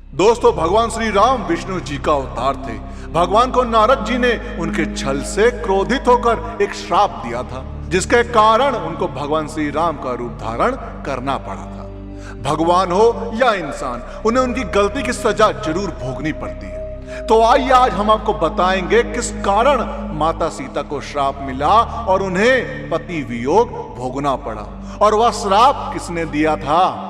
दोस्तों, भगवान श्री राम विष्णु जी का अवतार थे। भगवान को नारद जी ने उनके छल से क्रोधित होकर एक श्राप दिया था, जिसके कारण उनको भगवान श्री राम का रूप धारण करना पड़ा था। भगवान हो या इंसान, उन्हें उनकी गलती की सजा जरूर भोगनी पड़ती है। तो आइए आज हम आपको बताएंगे किस कारण माता सीता को श्राप मिला और उन्हें पति वियोग भोगना पड़ा, और वह श्राप किसने दिया था।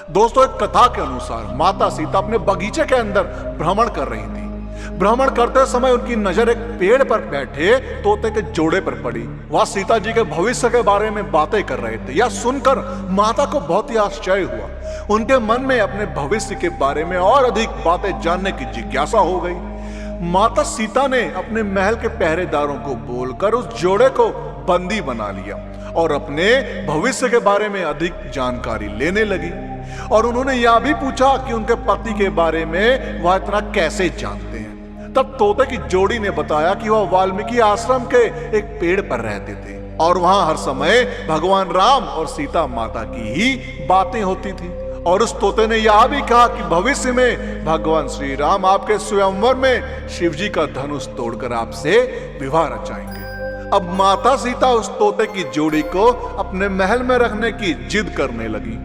दोस्तों, एक कथा के अनुसार माता सीता अपने बगीचे के अंदर भ्रमण कर रही थी। भ्रमण करते समय उनकी नजर एक पेड़ पर बैठे तोते के जोड़े पर पड़ी। वह सीता जी के भविष्य के बारे में बातें कर रहे थे। यह सुनकर माता को बहुत ही आश्चर्य हुआ। उनके मन में अपने भविष्य के बारे में और अधिक बातें जानने की जिज्ञासा हो गई। माता सीता ने अपने महल के पहरेदारों को बोलकर उस जोड़े को बंदी बना लिया और अपने भविष्य के बारे में अधिक जानकारी लेने लगी। और उन्होंने यह भी पूछा कि उनके पति के बारे में वह इतना कैसे जानते हैं। तब तोते की जोड़ी ने बताया कि वह वाल्मीकि आश्रम के एक पेड़ पर रहते थे और वहां हर समय भगवान राम और सीता माता की ही बातें होती थी। और उस तोते ने यह भी कहा कि भविष्य में भगवान श्री राम आपके स्वयंवर में शिव जी का धनुष तोड़कर आपसे विवाह रचाएंगे। अब माता सीता उस तोते की जोड़ी को अपने महल में रखने की जिद करने लगी।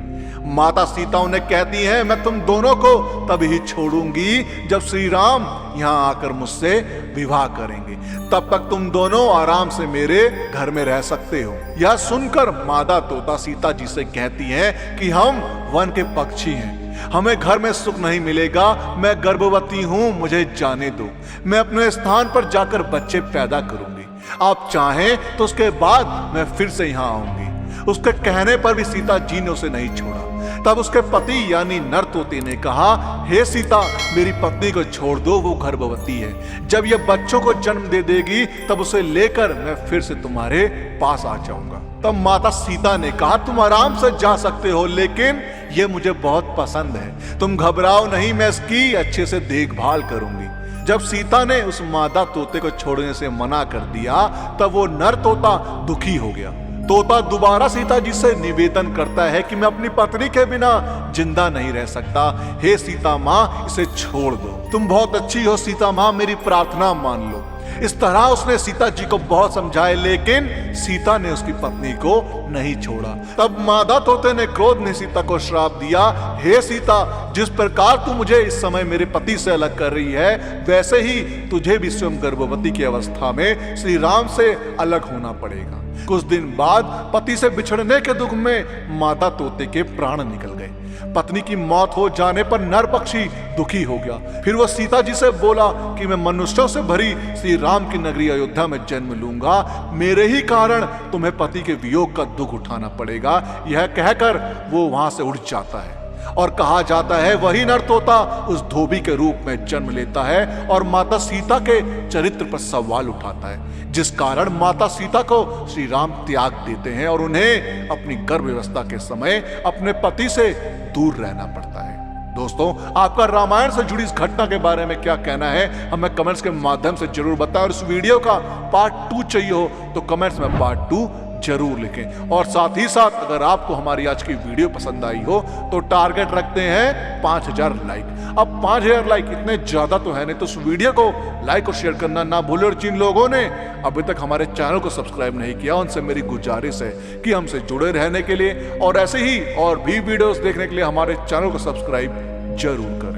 माता सीता उन्हें कहती है, मैं तुम दोनों को तभी छोड़ूंगी जब श्री राम यहाँ आकर मुझसे विवाह करेंगे। तब तक तुम दोनों आराम से मेरे घर में रह सकते हो। यह सुनकर मादा तोता सीता जी से कहती है कि हम वन के पक्षी हैं, हमें घर में सुख नहीं मिलेगा। मैं गर्भवती हूँ, मुझे जाने दो। मैं अपने स्थान पर जाकर बच्चे पैदा करूंगी। आप चाहें तो उसके बाद मैं फिर से यहाँ आऊंगी। उसके कहने पर भी सीता जी ने उसे नहीं छोड़ा। तब उसके पति यानी नर तोते ने कहा, हे सीता, मेरी पत्नी को छोड़ दो, वो गर्भवती है। जब ये बच्चों को जन्म दे देगी तब उसे लेकर मैं फिर से तुम्हारे पास आ जाऊंगा। तब माता सीता ने कहा, तुम आराम से जा सकते हो, लेकिन ये मुझे बहुत पसंद है। तुम घबराओ नहीं, मैं इसकी अच्छे से देखभाल करूंगी। जब सीता ने उस मादा तोते को छोड़ने से मना कर दिया तब वो नर तोता दुखी हो गया। तोता दोबारा सीता जी से निवेदन करता है कि मैं अपनी पत्नी के बिना जिंदा नहीं रह सकता। हे सीता माँ, इसे छोड़ दो। तुम बहुत अच्छी हो सीता माँ, मेरी प्रार्थना मान लो। इस तरह उसने सीता जी को बहुत समझाया, लेकिन सीता ने उसकी पत्नी को नहीं छोड़ा। तब मादा तोते ने क्रोध में सीता को श्राप दिया, हे सीता, जिस प्रकार तू मुझे इस समय मेरे पति से अलग कर रही है, वैसे ही तुझे भी स्वयं गर्भवती की अवस्था में श्री राम से अलग होना पड़ेगा। कुछ दिन बाद पति से बिछड़ने के दुख में मादा तोते के प्राण निकल गए। पत्नी की मौत हो जाने पर नर पक्षी दुखी हो गया। फिर वह सीता जी से बोला कि मैं मनुष्यों से भरी श्री राम की नगरी अयोध्या में जन्म लूंगा। मेरे ही कारण तुम्हें पति के वियोग का दुख उठाना पड़ेगा। यह कहकर वो वहां से उड़ जाता है और कहा जाता है वही नर तोता उस धोबी के रूप में जन्म लेता है और माता सीता के चरित्र पर सवाल उठाता है, जिस कारण माता सीता को श्री राम त्याग देते हैं और उन्हें अपनी गर्भावस्था के समय अपने पति से दूर रहना पड़ता है। दोस्तों, आपका रामायण से जुड़ी इस घटना के बारे में क्या कहना है, हमें कमेंट्स के माध्यम से जरूर बताएं। और इस वीडियो का पार्ट 2 चाहिए हो तो कमेंट्स में पार्ट 2 जरूर लिखें। और साथ ही साथ अगर आपको हमारी आज की वीडियो पसंद आई हो तो टारगेट रखते हैं 5000 लाइक। अब 5000 लाइक इतने ज्यादा तो है नहीं, तो उस वीडियो को लाइक और शेयर करना ना भूलें। और जिन लोगों ने अभी तक हमारे चैनल को सब्सक्राइब नहीं किया, उनसे मेरी गुजारिश है कि हमसे जुड़े रहने के लिए और ऐसे ही और भी वीडियोस देखने के लिए हमारे चैनल को सब्सक्राइब जरूर करें।